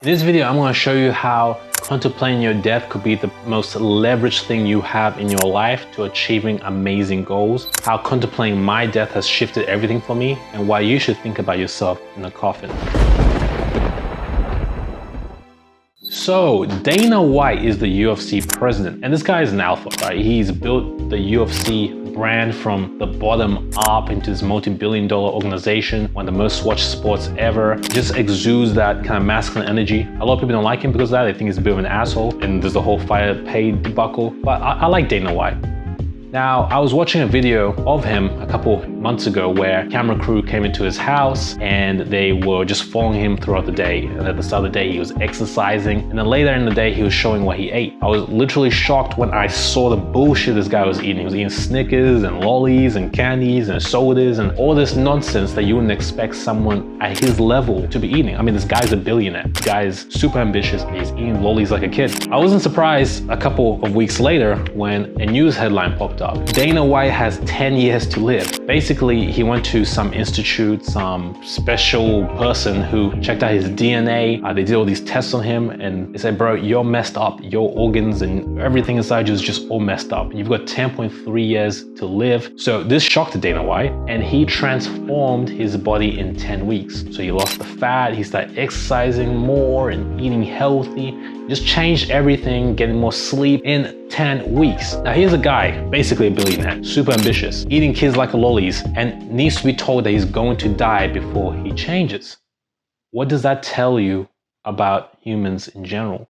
In this video, I'm going to show you how contemplating your death could be the most leveraged thing you have in your life to achieving amazing goals, how contemplating my death has shifted everything for me, and why you should think about yourself in a coffin. So Dana White is the UFC president, and this guy is an alpha, right? He's built the UFC brand from the bottom up into this multi-billion-dollar organization, one of the most watched sports ever. Just exudes that kind of masculine energy. A lot of people don't like him because of that. They think he's a bit of an asshole, and there's the whole fire pay debacle. But I like Dana White. Now, I was watching a video of him a couple months ago where camera crew came into his house and they were just following him throughout the day. And at the start of the day, he was exercising. And then later in the day, he was showing what he ate. I was literally shocked when I saw the bullshit this guy was eating. He was eating Snickers and lollies and candies and sodas and all this nonsense that you wouldn't expect someone at his level to be eating. I mean, this guy's a billionaire. The guy's super ambitious. He's eating lollies like a kid. I wasn't surprised a couple of weeks later when a news headline popped up. Dana White has 10 years to live. Basically, he went to some institute, some special person who checked out his DNA. They did all these tests on him and they said, bro, you're messed up. Your organs and everything inside you is just all messed up. You've got 10.3 years to live. So this shocked Dana White, and he transformed his body in 10 weeks. So he lost the fat, he started exercising more and eating healthy. Just changed everything, getting more sleep in 10 weeks. Now here's a guy, basically a billionaire, super ambitious, eating kids like lollies, and needs to be told that he's going to die before he changes. What does that tell you about humans in general?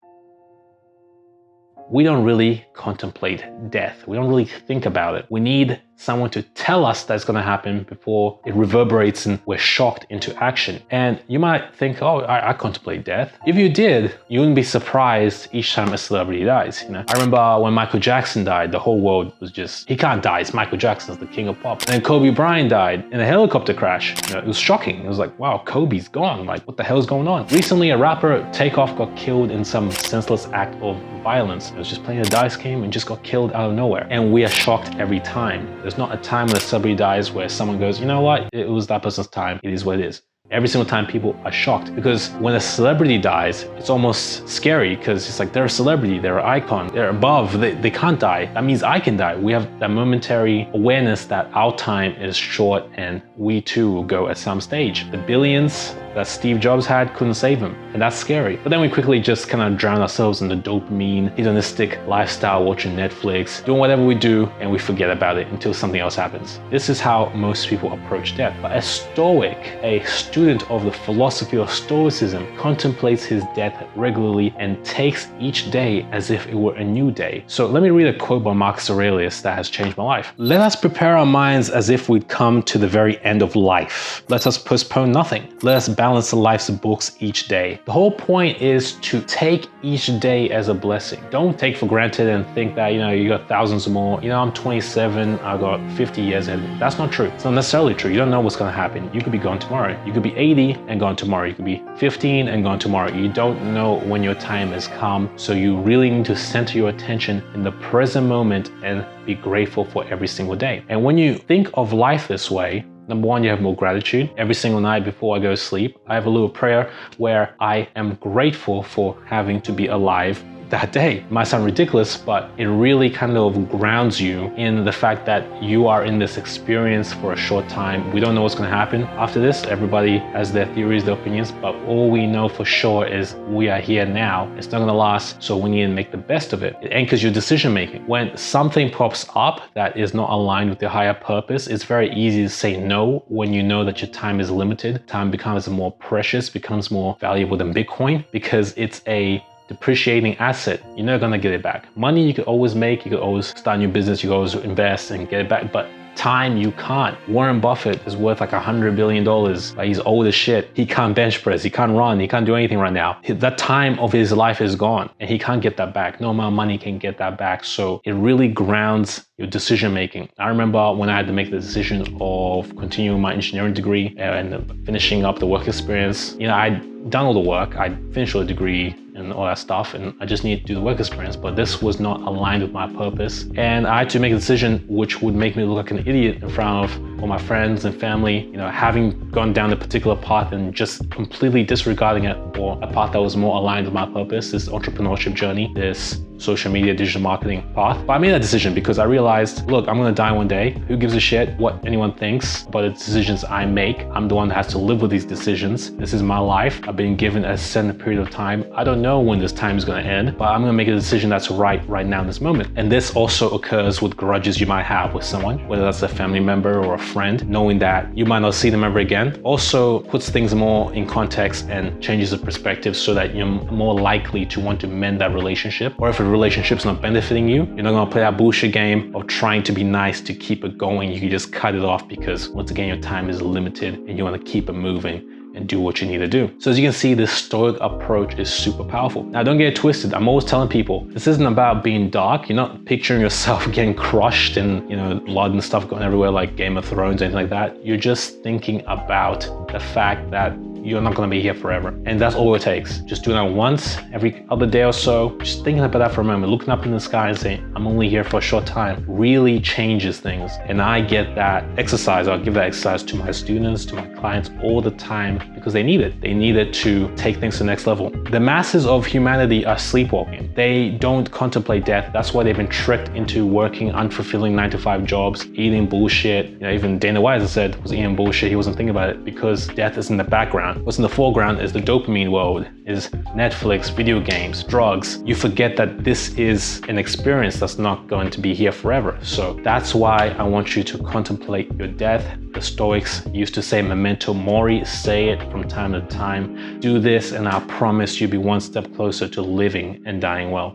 We don't really contemplate death. We don't really think about it. We need someone to tell us that's going to happen before it reverberates and we're shocked into action. And you might think, oh, I contemplate death. If you did, you wouldn't be surprised each time a celebrity dies. You know, I remember when Michael Jackson died, the whole world was just, he can't die. It's Michael Jackson's the king of pop. And then Kobe Bryant died in a helicopter crash. You know, it was shocking. It was like, wow, Kobe's gone. Like, what the hell is going on? Recently, a rapper, Takeoff, got killed in some senseless act of violence. He was just playing a dice game and just got killed out of nowhere. And we are shocked every time. There's not a time when a celebrity dies where someone goes, you know what, it was that person's time, it is what it is. Every single time people are shocked, because when a celebrity dies, it's almost scary because it's like they're a celebrity, they're an icon, they're above, they can't die. That means I can die. We have that momentary awareness that our time is short and we too will go at some stage. The billions that Steve Jobs had couldn't save him, and that's scary. But then we quickly just kind of drown ourselves in the dopamine, hedonistic lifestyle, watching Netflix, doing whatever we do, and we forget about it until something else happens. This is how most people approach death. But a Stoic, a student of the philosophy of Stoicism, contemplates his death regularly and takes each day as if it were a new day. So let me read a quote by Marcus Aurelius that has changed my life. Let us prepare our minds as if we'd come to the very end of life. Let us postpone nothing. Let us balance life's books each day. The whole point is to take each day as a blessing. Don't take for granted and think that, you know, you got thousands more. You know, I'm 27, I got 50 years ahead. That's not true. It's not necessarily true. You don't know what's going to happen. You could be gone tomorrow. You could be 80 and gone tomorrow. You could be 15 and gone tomorrow. You don't know when your time has come. So you really need to center your attention in the present moment and be grateful for every single day. And when you think of life this way, number one, you have more gratitude. Every single night before I go to sleep, I have a little prayer where I am grateful for having to be alive that day. It might sound ridiculous, but it really kind of grounds you in the fact that you are in this experience for a short time. We don't know what's going to happen after this. Everybody has their theories, their opinions, but all we know for sure is we are here now. It's not going to last, so we need to make the best of it. It anchors your decision making. When something pops up that is not aligned with your higher purpose, it's very easy to say no when you know that your time is limited. Time becomes more precious, becomes more valuable than Bitcoin, because it's a depreciating asset. You're never gonna get it back. Money you could always make, you could always start a new business, you could always invest and get it back, but time you can't. Warren Buffett is worth like $100 billion. Like, he's old as shit. He can't bench press, he can't run, he can't do anything right now. That time of his life is gone and he can't get that back. No amount of money can get that back. So it really grounds your decision making. I remember when I had to make the decision of continuing my engineering degree and finishing up the work experience. You know, I'd done all the work, I'd finished all the degree and all that stuff, and I just needed to do the work experience, but this was not aligned with my purpose. And I had to make a decision which would make me look like an idiot in front of or my friends and family, having gone down a particular path and just completely disregarding it for a path that was more aligned with my purpose, this entrepreneurship journey, this social media, digital marketing path. But I made that decision because I realized, look, I'm gonna die one day. Who gives a shit what anyone thinks about the decisions I make? I'm the one that has to live with these decisions. This is my life. I've been given a certain period of time. I don't know when this time is gonna end, but I'm gonna make a decision that's right now in this moment. And this also occurs with grudges you might have with someone, whether that's a family member or a friend, knowing that you might not see them ever again. Also puts things more in context and changes the perspective so that you're more likely to want to mend that relationship. Or if a relationship's not benefiting you, you're not gonna play that bullshit game of trying to be nice to keep it going. You can just cut it off because once again, your time is limited and you wanna keep it moving and do what you need to do. So as you can see, this Stoic approach is super powerful. Now, don't get it twisted. I'm always telling people, this isn't about being dark. You're not picturing yourself getting crushed and, blood and stuff going everywhere like Game of Thrones or anything like that. You're just thinking about the fact that you're not gonna be here forever. And that's all it takes. Just doing that once, every other day or so, just thinking about that for a moment, looking up in the sky and saying, I'm only here for a short time, really changes things. And I get that exercise, I'll give that exercise to my students, to my clients all the time because they need it. They need it to take things to the next level. The masses of humanity are sleepwalking. They don't contemplate death. That's why they've been tricked into working unfulfilling 9-to-5 jobs, eating bullshit. Even Dana White said was eating bullshit. He wasn't thinking about it because death is in the background. What's in the foreground is the dopamine world, is Netflix, video games, drugs. You forget that this is an experience that's not going to be here forever. So that's why I want you to contemplate your death. The Stoics used to say memento mori, say it from time to time. Do this and I promise you'll be one step closer to living and dying well.